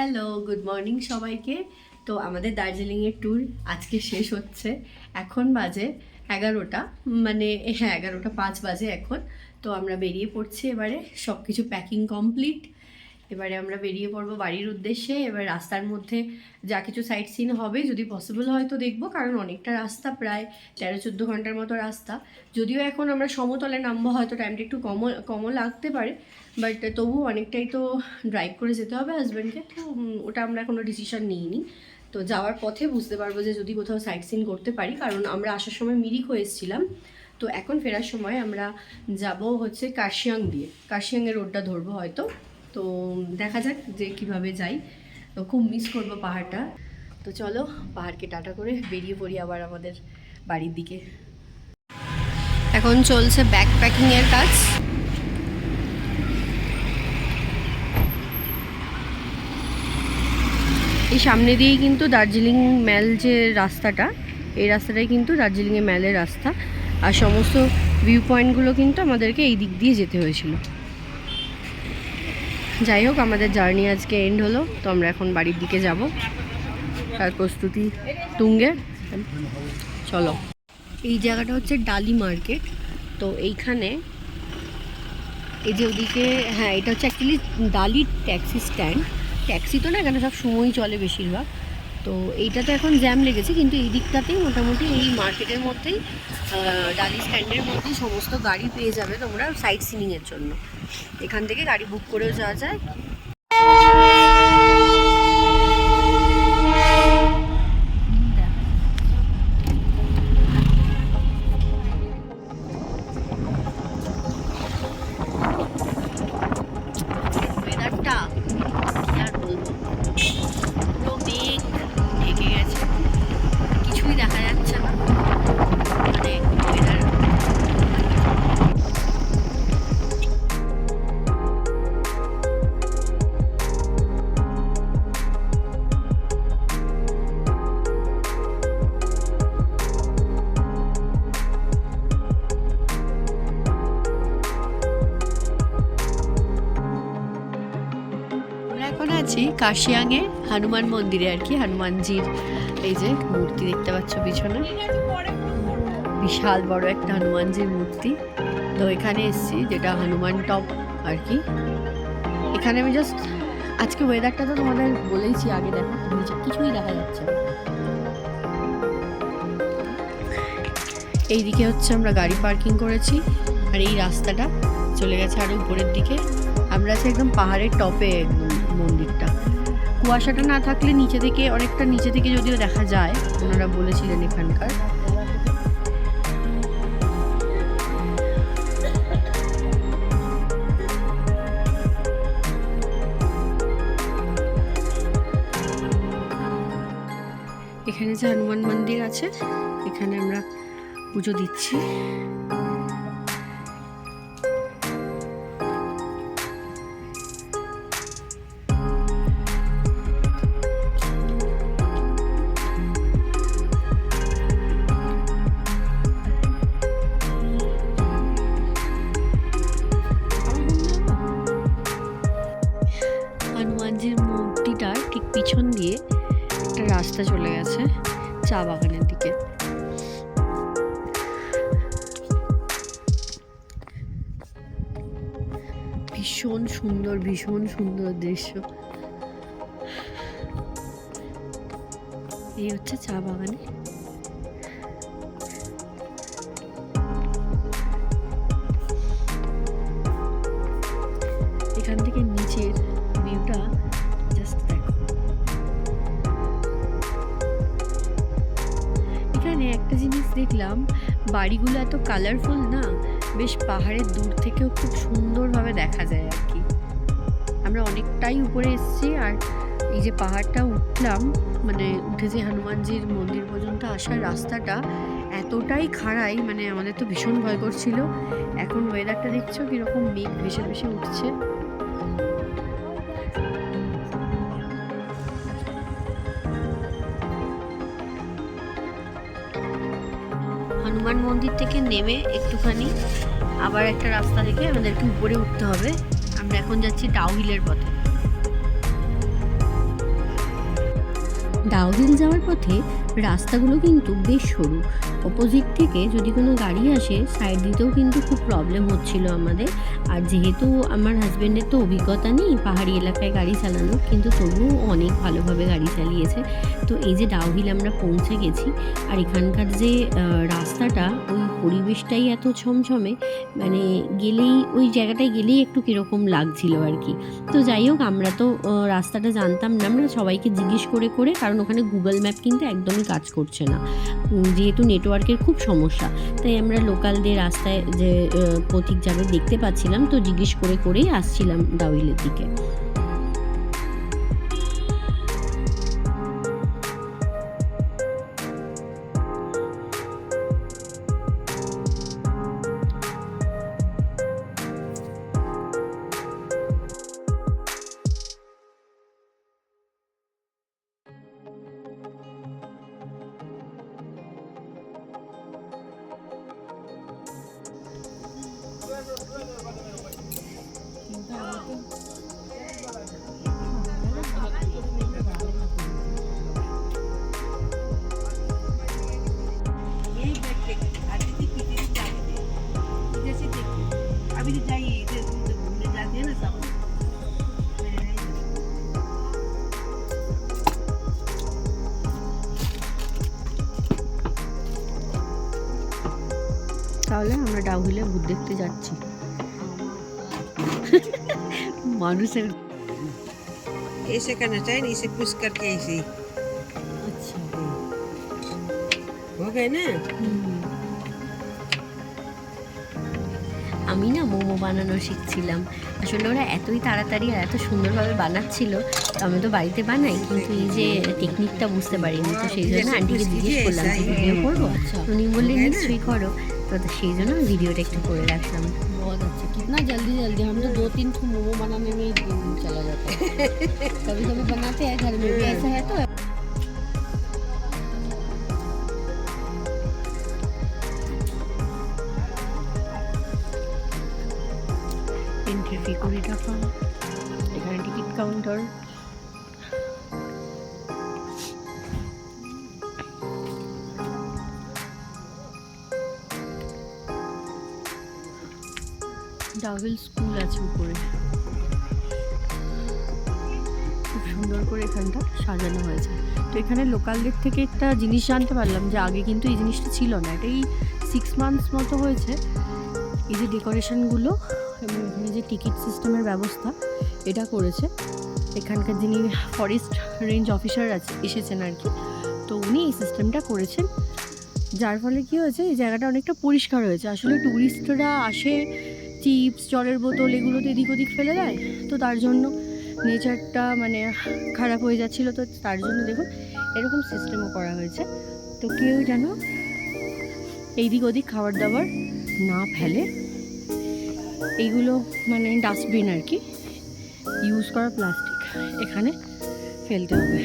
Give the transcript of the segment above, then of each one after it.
Hello, good morning সবাইকে। তো আমাদের দার্জিলিংয়ের ট্যুর আজকে শেষ হচ্ছে। এখন বাজে 11টা, মানে হ্যাঁ 11টা 5 বাজে এখন। তো আমরা বেরিয়ে পড়ছি এবারে, সব কিছু প্যাকিং কমপ্লিট। এবারে আমরা বেরিয়ে পড়বো বাড়ির উদ্দেশ্যে। এবার রাস্তার মধ্যে যা কিছু সাইট সিন হবে, যদি পসিবল হয় তো দেখবো, কারণ অনেকটা রাস্তা, প্রায় 13-14 ঘন্টার মতো রাস্তা। যদিও এখন আমরা সমতলে নামবো, হয়তো টাইমটা একটু কমও লাগতে পারে, বাট তবু অনেকটাই তো ড্রাইভ করে যেতে হবে হাজব্যান্ডকে। তো ওটা আমরা কোনো ডিসিশন নিইনি। তো যাওয়ার পথে বুঝতে পারবো যে যদি কোথাও সাইট সিন করতে পারি, কারণ আমরা আসার সময় মিরিক হয়ে এসেছিলাম। তো এখন ফেরার সময় আমরা যাব হচ্ছে কার্শিয়াং দিয়ে, কার্শিয়াংয়ের রোডটা ধরবো হয়তো। তো দেখা যাক যে কিভাবে যাই। তো খুব মিস করবো পাহাড়টা। তো চলো পাহাড়কে টাটা করে বেরিয়ে পড়ি আবার আমাদের বাড়ির দিকে। এখন চলছে ব্যাগ প্যাকিংয়ের কাজ। এই সামনে দিয়েই কিন্তু দার্জিলিং ম্যাল যে রাস্তাটা, এই রাস্তাটাই কিন্তু দার্জিলিংয়ে ম্যালের রাস্তা। আর সমস্ত ভিউ পয়েন্টগুলো কিন্তু আমাদেরকে এই দিক দিয়ে যেতে হয়েছিল। যাই হোক, আমাদের জার্নি আজকে এন্ড হলো। তো আমরা এখন বাড়ির দিকে যাব, তার প্রস্তুতি তুঙ্গে। চলো, এই জায়গাটা হচ্ছে ডালি মার্কেট। তো এইখানে এই যে ওদিকে, হ্যাঁ এটা হচ্ছে অ্যাকচুয়ালি ডালি ট্যাক্সি স্ট্যান্ড। ট্যাক্সি তো না, এখানে সব সময়ই চলে বেশিরভাগ। তো এইটাতে এখন জ্যাম লেগেছে, কিন্তু এই দিকটাতেই মোটামুটি এই মার্কেটের মধ্যেই, ডালি স্ট্যান্ডের মধ্যেই সমস্ত গাড়ি পেয়ে যাবে তোমরা সাইট সিনিংয়ের জন্য। এখান থেকে গাড়ি বুক করেও যাওয়া যায়। এখন আছি কার্শিয়াংয়ে হনুমান মন্দিরে আর কি। হনুমানজির এই যে মূর্তি দেখতে পাচ্ছ পিছনে, বিশাল বড় একটা হনুমানজির মূর্তি। তো এখানে এসছি, যেটা হনুমান টপ আর কি। এখানে আমি জাস্ট, আজকে ওয়েদারটা তো তোমাদের বলেইছি আগে, দেখো নিচে কিছুই দেখা যাচ্ছে না। এইদিকে হচ্ছে আমরা গাড়ি পার্কিং করেছি, আর এই রাস্তাটা চলে গেছে আরো উপরের দিকে। আমরা আছি একদম পাহাড়ের টপে মন্দিরটা। কুয়াশাটা না থাকলে নিচে থেকে, অনেকটা নিচে থেকে যদিও দেখা যায়, ওনারা বলেছিলেন এখানকার। এখানে যে হনুমান মন্দির আছে, এখানে আমরা পুজো দিচ্ছি। হনুমানজির মূর্তিটার ঠিক পিছন দিয়ে একটা রাস্তা চলে গেছে চা বাগানের দিকে। ভীষণ সুন্দর, ভীষণ সুন্দর দৃশ্য। এই হচ্ছে চা বাগানে। এখান থেকে নিচের ভিউটা জাস্ট দেখো। এখানে একটা জিনিস দেখলাম, বাড়িগুলো এত কালারফুল না, বেশ পাহাড়ের দূর থেকেও খুব সুন্দরভাবে দেখা যায় আর কি। আমরা অনেকটাই উপরে এসেছি, আর এই যে পাহাড়টা উঠলাম, মানে উঠে যে হনুমানজির মন্দির পর্যন্ত আসার রাস্তাটা এতটাই খাড়াই, মানে আমাদের তো ভীষণ ভয় করছিল। এখন ওয়েদারটা দেখছো কিরকম, মেঘ ভেসে ভেসে উঠছে। হনুমান মন্দির থেকে নেমে একটুখানি আবার একটা রাস্তা থেকে আমাদেরকে উপরে উঠতে হবে। আমরা এখন যাচ্ছি ডাউহিলের পথে। ডাউহিল যাওয়ার পথে রাস্তাগুলো কিন্তু বেশ সরু। অপোজিট থেকে যদি কোনো গাড়ি আসে সাইড দিতেও কিন্তু খুব প্রবলেম হচ্ছিল আমাদের। আর যেহেতু আমার হাজব্যান্ডের তো অভিজ্ঞতা নেই পাহাড়ি এলাকায় গাড়ি চালানো, কিন্তু তবুও অনেক ভালোভাবে গাড়ি চালিয়েছে। তো এই যে ডাউহিল আমরা পৌঁছে গেছি, আর এখানকার যে রাস্তাটা, ওই পরিবেশটাই এত ছমছমে, মানে গেলেই ওই জায়গাটায় গেলেই একটু কীরকম লাগছিল আর কি। তো যাই হোক, আমরা তো রাস্তাটা জানতাম না, আমরা সবাইকে জিজ্ঞেস করে করে, কারণ ওখানে গুগল ম্যাপ কিন্তু একদমই কাজ করছে না, যেহেতু নেটওয়ার্কের খুব সমস্যা। তাই আমরা লোকালদের রাস্তায় যে পথিক যাদের দেখতে পাচ্ছিলাম, তো জিজ্ঞেস করে করেই আসছিলাম ডাউহিলের দিকে। তাহলে আমরা ডাউহিলে ভূত দেখতে যাচ্ছি। মানুষের ऐसे करना चाहिए, इसे पुश करके ऐसे আচ্ছা हो गए ना। আমি না মোমো বানানো শিখছিলাম। আসলে ওরা এতই তাড়াতাড়ি আর এত সুন্দরভাবে বানাচ্ছিল, তো আমি তো বাড়িতে বানাই, কিন্তু এই যে টেকনিকটা বুঝতে পারিনি। তো সেই জন্য আন্টিকে জিজ্ঞেস করলাম যে ভিডিও করবো, উনি বললেন নিশ্চয়ই করো। তো সেই জন্য আমি ভিডিওটা একটু করে রাখলাম। बहुत अच्छा, कितना जल्दी जल्दी हम तो 2-3 ठो मोमो बनाने में ही दिन चला जाता है। कभी कभी बनाते हैं घर में भी, ऐसा है तो এন্ট্রি ফি 20 টাকা, এখানে টিকিট কাউন্টার। ডাউহিল স্কুল আছে উপরে, খুব সুন্দর করে এখানটা সাজানো হয়েছে। তো এখানে লোকালদের থেকে একটা জিনিস জানতে পারলাম যে আগে কিন্তু এই জিনিসটা ছিল না। এটা এই 6 মান্থস মতো হয়েছে এই যে ডেকোরেশনগুলো এবং এখানে যে টিকিট সিস্টেমের ব্যবস্থা এটা করেছে এখানকার যিনি ফরেস্ট রেঞ্জ অফিসার এসেছেন আর কি। তো উনি এই সিস্টেমটা করেছেন, যার ফলে কী হয়েছে, এই জায়গাটা অনেকটা পরিষ্কার হয়েছে। আসলে ট্যুরিস্টরা আসে, চিপস জলের বোতল এগুলো তো এদিক ওদিক ফেলে দেয়, তো তার জন্য নেচারটা মানে খারাপ হয়ে যাচ্ছিলো। তো তার জন্য দেখুন এরকম সিস্টেমও করা হয়েছে, তো কেউ যেন এইদিক ওদিক খাবার দাবার না ফেলে। এইগুলো মানে ডাস্টবিন আর কি, ইউজ করা প্লাস্টিক এখানে ফেলতে হবে।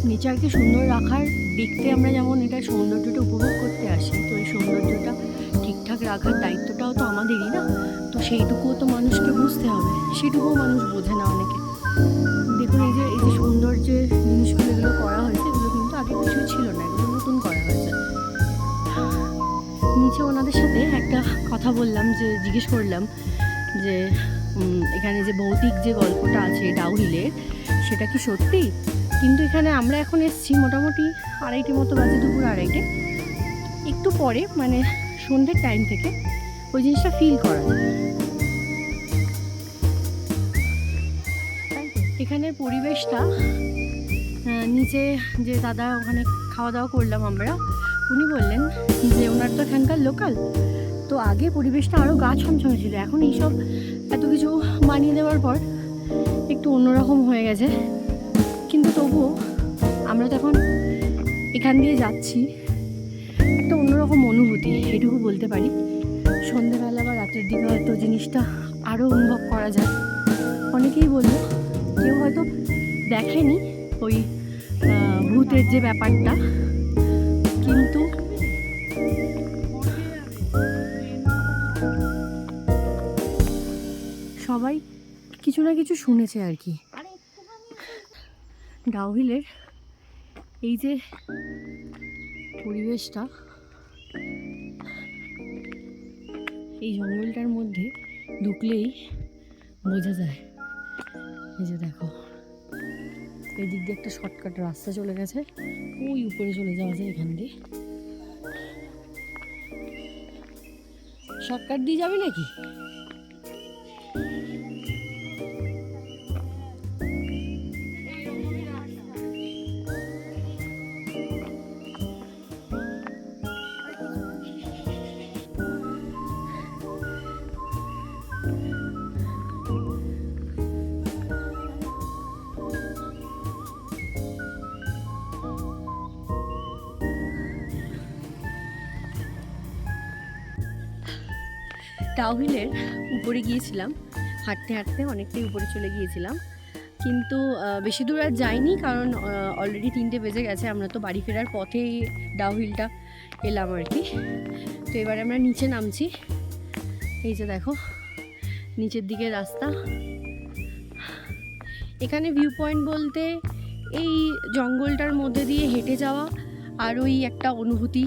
নেচারকে সুন্দর রাখার, দেখতে আমরা যেমন এটা সৌন্দর্যটা উপভোগ করতে আসি, তো এই সৌন্দর্যটা ঠিকঠাক রাখার দায়িত্বটাও তো আমাদেরই না। তো সেইটুকুও তো মানুষকে বুঝতে হবে, সেটুকুও মানুষ বোঝে না অনেকে। দেখুন এই যে সুন্দর যে জিনিসগুলো এগুলো করা হয়েছে, এগুলো কিন্তু আগে কিছুই ছিল না, এগুলো নতুন করা হয়েছে। নিচে ওনাদের সাথে একটা কথা বললাম, যে জিজ্ঞেস করলাম যে এখানে যে ভৌতিক যে গল্পটা আছে ডাউহিলের, সেটা কি সত্যি? কিন্তু এখানে আমরা এখন এসেছি মোটামুটি 2:30 মতো বাজে, দুপুর 2:30। একটু পরে মানে সন্ধ্যের টাইম থেকে ওই জিনিসটা ফিল করা যায়। এখানের পরিবেশটা, নিচে যে দাদা ওখানে খাওয়া দাওয়া করলাম আমরা, উনি বললেন যে ওনার তো এখানকার লোকাল, তো আগে পরিবেশটা আরও গা ছমছমে ছিল, এখন এইসব এত কিছু বানিয়ে দেওয়ার পর একটু অন্যরকম হয়ে গেছে। কিন্তু তবুও আমরা তখন এখান দিয়ে যাচ্ছি, একটা অন্যরকম অনুভূতি, এটুকু বলতে পারি। সন্ধ্যেবেলা বা রাতের দিকে হয়তো জিনিসটা আরও অনুভব করা যায়। অনেকেই বললো, কেউ হয়তো দেখেনি ওই ভূতের যে ব্যাপারটা, কিন্তু সবাই কিছু না কিছু শুনেছে আর কি। ডাউহিলের এই যে পরিবেশটা, এই জঙ্গলটার মধ্যে ঢুকলেই বোঝা যায়। এই যে দেখো, এই দিক দিয়ে একটা শর্টকাট রাস্তা চলে গেছে, ওই উপরে চলে যাওয়া যায় এখান দিয়ে। শর্টকাট দিয়ে যাবি নাকি? ডাউহিলের উপরে গিয়েছিলাম, হাঁটতে হাঁটতে অনেকটাই উপরে চলে গিয়েছিলাম, কিন্তু বেশি দূর আর যাইনি, কারণ অলরেডি 3টে বেজে গেছে। আমরা তো বাড়ি ফেরার পথেই ডাউহিলটা এলাম আর কি। তো এবারে আমরা নিচে নামছি। এই যে দেখো নিচের দিকে রাস্তা। এখানে ভিউ পয়েন্ট বলতে এই জঙ্গলটার মধ্যে দিয়ে হেঁটে যাওয়া, আর ওই একটা অনুভূতি,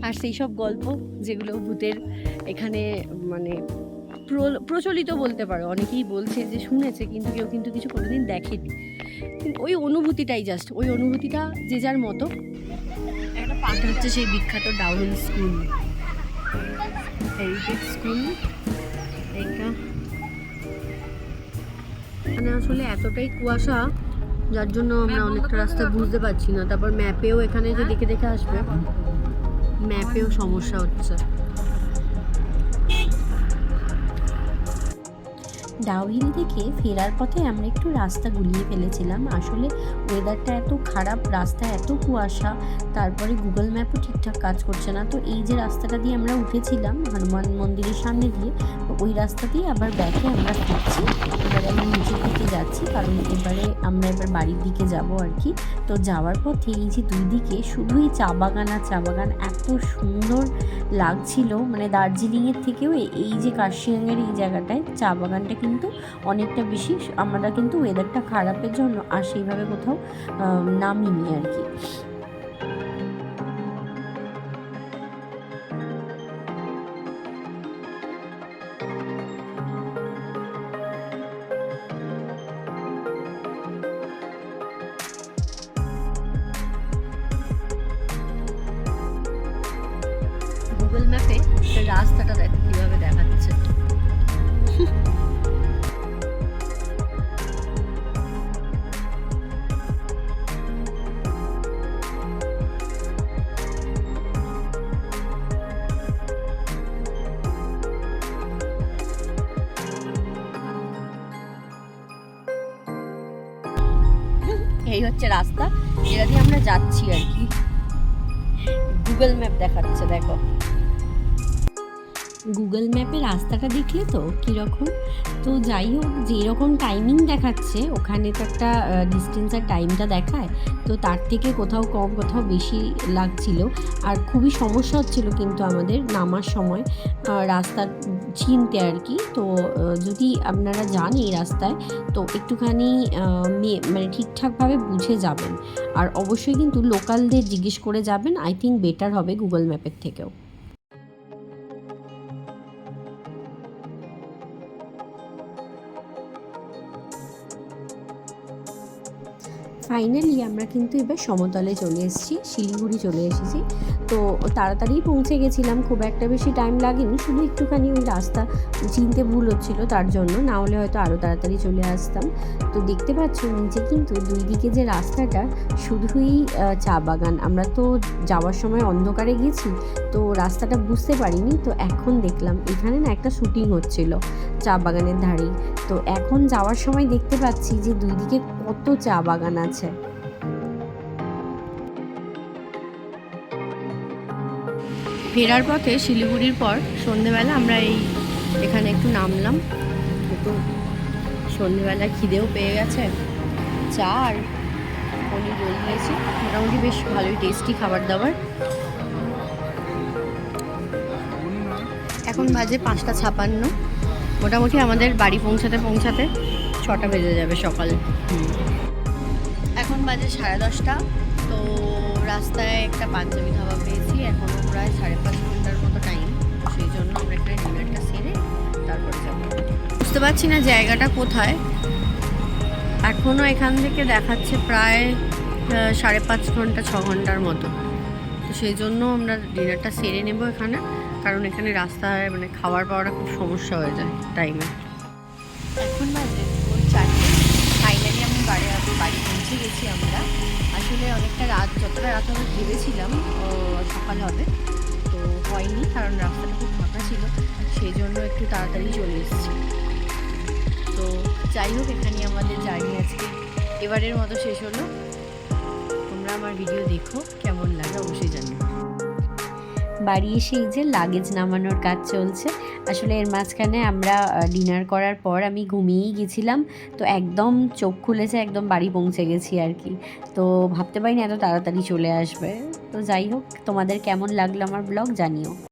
আর সেই সব গল্প যেগুলো ভূতের এখানে মানে প্রচলিত বলতে পারো। অনেকেই বলছে যে শুনেছে, কিন্তু কেউ কিন্তু কিছু কোনোদিন দেখেনি। কিন্তু ওই অনুভূতিটাই জাস্ট, ওই অনুভূতিটা যে যার মতো। একটা পাটা হচ্ছে সেই বিখ্যাত ডাউহিল স্কুল, হেরিটেজ স্কুল। এইটা মানে আসলে এতটাই কুয়াশা, যার জন্য আমরা অনেকটা রাস্তা বুঝতে পারছি না। তারপর ম্যাপেও এখানে যে দেখে দেখে আসবে, ম্যাপেও সমস্যা হচ্ছে। ডাউহিল থেকে ফেরার পথে আমরা একটু রাস্তা গুলিয়ে ফেলেছিলাম। আসলে ওয়েদারটা এত খারাপ, রাস্তা এত কুয়াশা, তারপরে গুগল ম্যাপও ঠিকঠাক কাজ করছে না। তো এই যে রাস্তাটা দিয়ে আমরা উঠেছিলাম হনুমান মন্দিরের সামনে দিয়ে, তো ওই রাস্তা দিয়ে আবার ব্যাকে আমরা ফিরছি। এবারে আমরা নিচের দিকে যাচ্ছি, কারণ আমরা এবার বাড়ির দিকে যাব আর কি। তো যাওয়ার পথে এই যে দুই দিকে শুধুই চা বাগান আর চা বাগান, এত সুন্দর লাগছিল। মানে দার্জিলিংয়ের থেকেও এই যে কার্শিয়াংয়ের এই জায়গাটায় চা বাগানটা কিন্তু অনেকটা বেশি। আমরা কিন্তু ওয়েদারটা খারাপের জন্য আর সেইভাবে কোথাও নামিনি আর কি। গুগল ম্যাপে রাস্তাটা দেখো কিভাবে দেখাচ্ছে। এই হচ্ছে রাস্তা, যেটা দিয়ে আমরা যাচ্ছি আর কি। গুগল ম্যাপ দেখাচ্ছে দেখো। গুগল ম্যাপে রাস্তাটা দেখলে তো কীরকম। তো যাই হোক, যেরকম টাইমিং দেখাচ্ছে ওখানে তো একটা ডিস্টেন্স আর টাইমটা দেখায়, তো তার থেকে কোথাও কম কোথাও বেশি লাগছিল। আর খুবই সমস্যা হচ্ছিল কিন্তু আমাদের নামার সময় রাস্তা চিনতে আর কি। তো যদি আপনারা যান এই রাস্তায়, তো একটুখানি মানে ঠিকঠাকভাবে বুঝে যাবেন, আর অবশ্যই কিন্তু লোকালদের জিজ্ঞেস করে যাবেন। আই থিঙ্ক বেটার হবে গুগল ম্যাপের থেকেও। ফাইনালি আমরা কিন্তু এবার সমতলে চলে এসেছি, শিলিগুড়ি চলে এসেছি। তো তাড়াতাড়ি পৌঁছে গেছিলাম, খুব একটা বেশি টাইম লাগেনি, শুধু একটুখানি ওই রাস্তা চিনতে ভুল হচ্ছিলো তার জন্য, না হলে হয়তো আরও তাড়াতাড়ি চলে আসতাম। তো দেখতে পাচ্ছ নিচে কিন্তু দুই দিকে যে রাস্তাটা শুধুই চা বাগান। আমরা তো যাওয়ার সময় অন্ধকারে গেছি, তো রাস্তাটা বুঝতে পারিনি। তো এখন দেখলাম এখানে না একটা শুটিং হচ্ছিল চা বাগানের ধারেই। তো এখন যাওয়ার সময় দেখতে পাচ্ছি যে দুই দিকে কত চা বাগান আছে। ফেরার পথে শিলিগুড়ির পর সন্ধেবেলা আমরা এখানে একটু নামলাম। একটু সন্ধেবেলা খিদেও পেয়ে গেছে, চা আর পনির রোল নিয়েছি। মোটামুটি বেশ ভালোই টেস্টি খাবার দাবার। এখন বাজে 5:56। মোটামুটি আমাদের বাড়ি পৌঁছাতে 6টা বেজে যাবে সকাল। এখন বাজে 10:30। তো রাস্তায় একটা পাঞ্জাবি ধাবা পেয়েছি, এখনও প্রায় 5.5 ঘন্টার মতো টাইম। সেই জন্য আমরা এখানে ডিনারটা সেরে তারপরে যাবো। বুঝতে পারছি না জায়গাটা কোথায়, এখনও এখান থেকে দেখাচ্ছে প্রায় 5.5 ঘন্টা 6 ঘন্টার মতো। তো সেই জন্য আমরা ডিনারটা সেরে নেব এখানে, কারণ এখানে রাস্তায় মানে খাবার পাওয়াটা খুব সমস্যা হয়ে যায় টাইমে। এখন বাজে ওই 4টে। ফাইনালি আমি বাড়ি পৌঁছে গেছি আমরা। আসলে অনেকটা রাত, যতটা রাত আমরা ভেবেছিলাম সকাল হবে, তো হয়নি, কারণ রাস্তাটা খুব ফাঁকা ছিল, সেই জন্য একটু তাড়াতাড়ি চলে এসেছি। তো যাই হোক, এখানে আমাদের জার্নি আজকে এবারের মতো শেষ হলো। তোমরা আমার ভিডিও দেখো, কেমন লাগে অবশ্যই জানিও। বাড়ি এসে এই যে লাগেজ নামানোর কাজ চলছে। আসলে এর মাঝখানে আমরা ডিনার করার পর আমি ঘুমিয়েই গেছিলাম, তো একদম চোখ খুলেছে, একদম বাড়ি পৌঁছে গেছি আর কি। তো ভাবতে পারিনি এত তাড়াতাড়ি চলে আসবে। তো যাই হোক, তোমাদের কেমন লাগলো আমার ব্লগ জানিও।